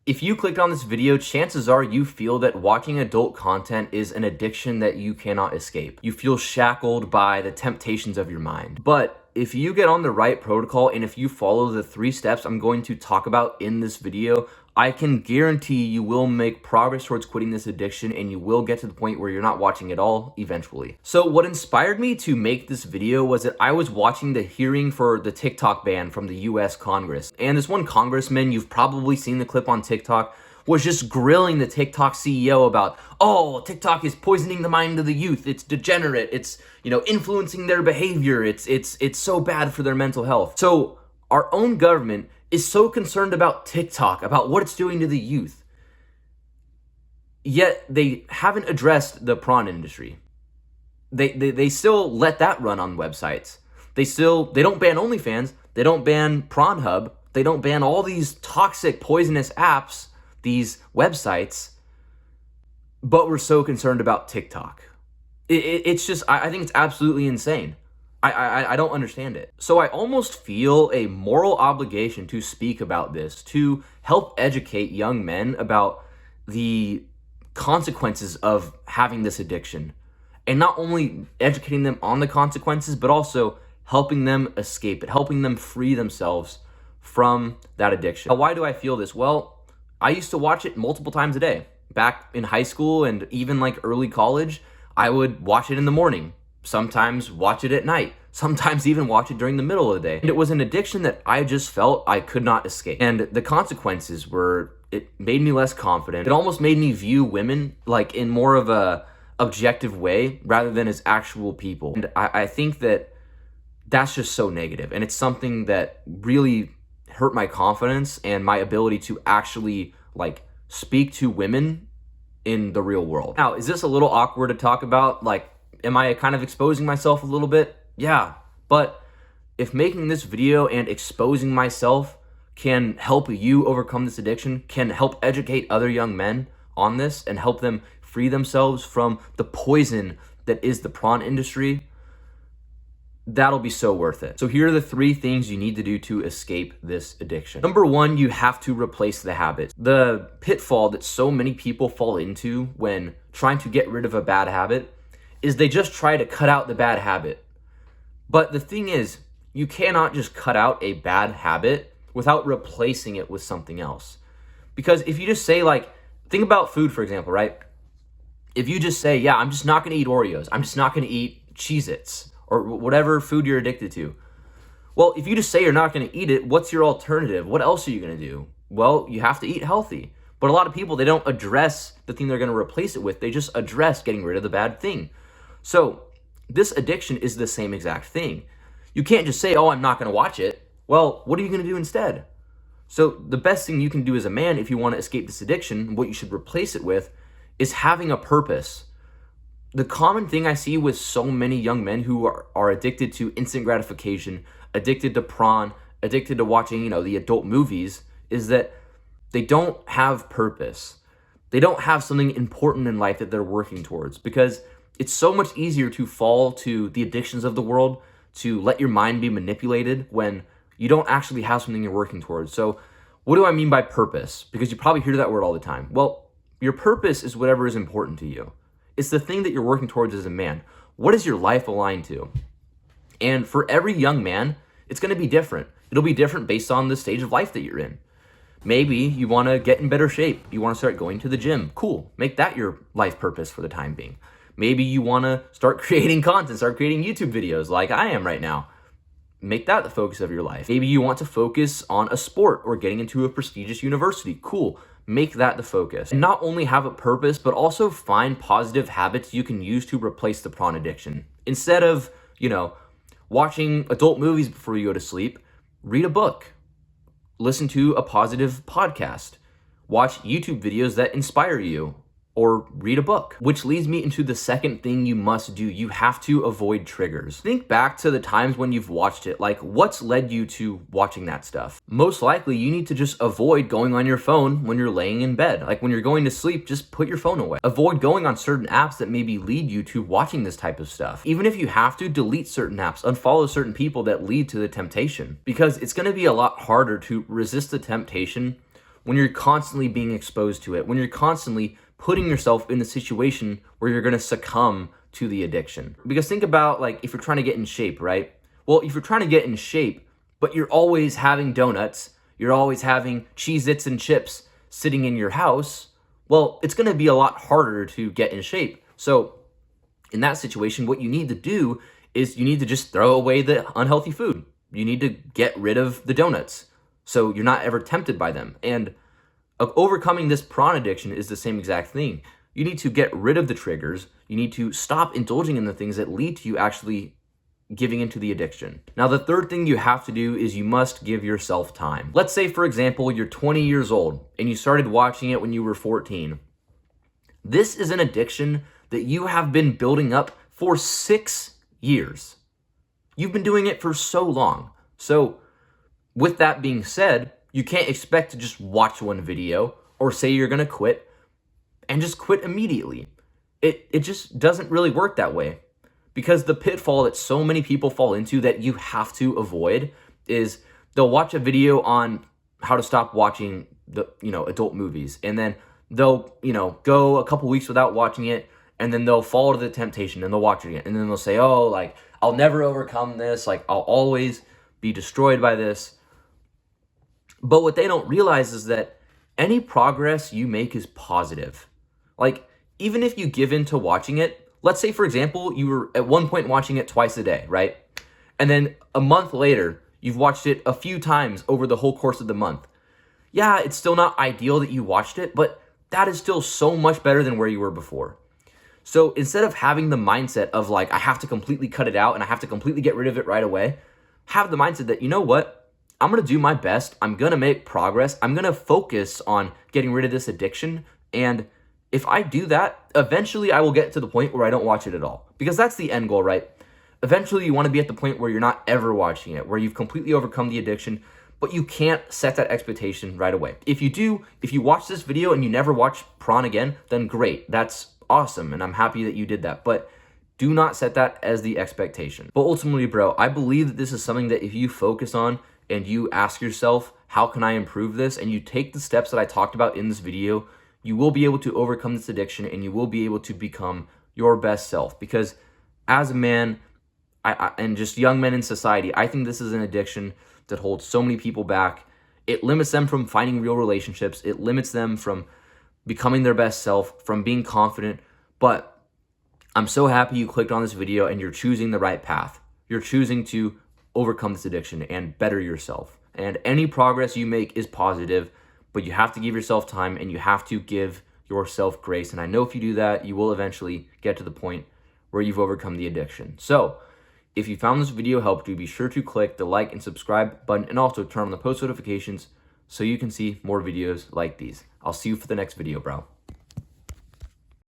If you clicked on this video, chances are you feel that watching adult content is an addiction that you cannot escape. You feel shackled by the temptations of your mind. But if you get on the right protocol and if you follow the 3 steps I'm going to talk about in this video, I can guarantee you will make progress towards quitting this addiction and you will get to the point where you're not watching at all eventually. So what inspired me to make this video was that I was watching the hearing for the TikTok ban from the US Congress. And this one congressman, you've probably seen the clip on TikTok, was just grilling the TikTok CEO about, oh, TikTok is poisoning the mind of the youth. It's degenerate. It's, influencing their behavior. It's so bad for their mental health. So our own government is so concerned about TikTok, about what it's doing to the youth. Yet they haven't addressed the prawn industry. They still let that run on websites. They don't ban OnlyFans. They don't ban Pornhub. They don't ban all these toxic, poisonous apps, these websites. But we're so concerned about TikTok. It's just, I think it's absolutely insane. I don't understand it. So I almost feel a moral obligation to speak about this, to help educate young men about the consequences of having this addiction. And not only educating them on the consequences, but also helping them escape it, helping them free themselves from that addiction. Now, why do I feel this? Well, I used to watch it multiple times a day. Back in high school and even like early college, I would watch it in the morning. Sometimes watch it at night, sometimes even watch it during the middle of the day. And it was an addiction that I just felt I could not escape. And the consequences were, it made me less confident. It almost made me view women like in more of a objective way rather than as actual people. And I think that that's just so negative. And it's something that really hurt my confidence and my ability to actually like speak to women in the real world. Now, is this a little awkward to talk about? Like, am I kind of exposing myself a little bit? Yeah, but if making this video and exposing myself can help you overcome this addiction, can help educate other young men on this and help them free themselves from the poison that is the prawn industry, that'll be so worth it. So here are the 3 things you need to do to escape this addiction. Number 1, you have to replace the habit. The pitfall that so many people fall into when trying to get rid of a bad habit is they just try to cut out the bad habit. But the thing is, you cannot just cut out a bad habit without replacing it with something else. Because if you just say like, think about food, for example, right? If you just say, yeah, I'm just not gonna eat Oreos, I'm just not gonna eat Cheez-Its, or whatever food you're addicted to. Well, if you just say you're not gonna eat it, what's your alternative? What else are you gonna do? Well, you have to eat healthy. But a lot of people, they don't address the thing they're gonna replace it with. They just address getting rid of the bad thing. So this addiction is the same exact thing. You can't just say, oh, I'm not gonna watch it. Well, what are you gonna do instead? So the best thing you can do as a man if you wanna escape this addiction, what you should replace it with, is having a purpose. The common thing I see with so many young men who are addicted to instant gratification, addicted to prawn, addicted to watching, the adult movies, is that they don't have purpose. They don't have something important in life that they're working towards, because it's so much easier to fall to the addictions of the world, to let your mind be manipulated when you don't actually have something you're working towards. So what do I mean by purpose? Because you probably hear that word all the time. Well, your purpose is whatever is important to you. It's the thing that you're working towards as a man. What is your life aligned to? And for every young man, it's going to be different. It'll be different based on the stage of life that you're in. Maybe you want to get in better shape. You want to start going to the gym. Cool. Make that your life purpose for the time being. Maybe you want to start creating content, start creating YouTube videos like I am right now. Make that the focus of your life. Maybe you want to focus on a sport or getting into a prestigious university. Cool. Make that the focus. And not only have a purpose, but also find positive habits you can use to replace the prawn addiction. Instead of, watching adult movies before you go to sleep, read a book. Listen to a positive podcast. Watch YouTube videos that inspire you. Or read a book. Which leads me into the second thing you must do. You have to avoid triggers. Think back to the times when you've watched it. Like, what's led you to watching that stuff? Most likely, you need to just avoid going on your phone when you're laying in bed. Like, when you're going to sleep, just put your phone away. Avoid going on certain apps that maybe lead you to watching this type of stuff. Even if you have to, delete certain apps, unfollow certain people that lead to the temptation. Because it's gonna be a lot harder to resist the temptation when you're constantly being exposed to it, when you're constantly putting yourself in the situation where you're going to succumb to the addiction. Because think about, like, if you're trying to get in shape, right? Well, if you're trying to get in shape, but you're always having donuts, you're always having Cheez-Its and chips sitting in your house, well, it's going to be a lot harder to get in shape. So in that situation, what you need to do is you need to just throw away the unhealthy food. You need to get rid of the donuts so you're not ever tempted by them. And overcoming this prawn addiction is the same exact thing. You need to get rid of the triggers. You need to stop indulging in the things that lead to you actually giving into the addiction. Now, the third thing you have to do is you must give yourself time. Let's say, for example, you're 20 years old and you started watching it when you were 14. This is an addiction that you have been building up for 6 years. You've been doing it for so long. So with that being said, you can't expect to just watch one video or say you're going to quit and just quit immediately. It just doesn't really work that way. Because the pitfall that so many people fall into that you have to avoid is they'll watch a video on how to stop watching the, adult movies. And then they'll, go a couple weeks without watching it. And then they'll fall to the temptation and they'll watch it again. And then they'll say, oh, like, I'll never overcome this. Like, I'll always be destroyed by this. But what they don't realize is that any progress you make is positive. Like, even if you give in to watching it, let's say, for example, you were at one point watching it twice a day, right? And then a month later, you've watched it a few times over the whole course of the month. Yeah, it's still not ideal that you watched it, but that is still so much better than where you were before. So instead of having the mindset of like, I have to completely cut it out and I have to completely get rid of it right away, have the mindset that, you know what? I'm going to do my best. I'm going to make progress. I'm going to focus on getting rid of this addiction. And if I do that, eventually I will get to the point where I don't watch it at all. Because that's the end goal, right? Eventually you want to be at the point where you're not ever watching it, where you've completely overcome the addiction, but you can't set that expectation right away. If you watch this video and you never watch prawn again, then great. That's awesome. And I'm happy that you did that. But do not set that as the expectation. But ultimately, bro, I believe that this is something that if you focus on and you ask yourself, how can I improve this? And you take the steps that I talked about in this video, you will be able to overcome this addiction and you will be able to become your best self. Because as a man, and just young men in society, I think this is an addiction that holds so many people back. It limits them from finding real relationships. It limits them from becoming their best self, from being confident. But I'm so happy you clicked on this video and you're choosing the right path. You're choosing to overcome this addiction and better yourself. And any progress you make is positive, but you have to give yourself time and you have to give yourself grace. And I know if you do that, you will eventually get to the point where you've overcome the addiction. So if you found this video helped you, be sure to click the like and subscribe button and also turn on the post notifications so you can see more videos like these. I'll see you for the next video, bro.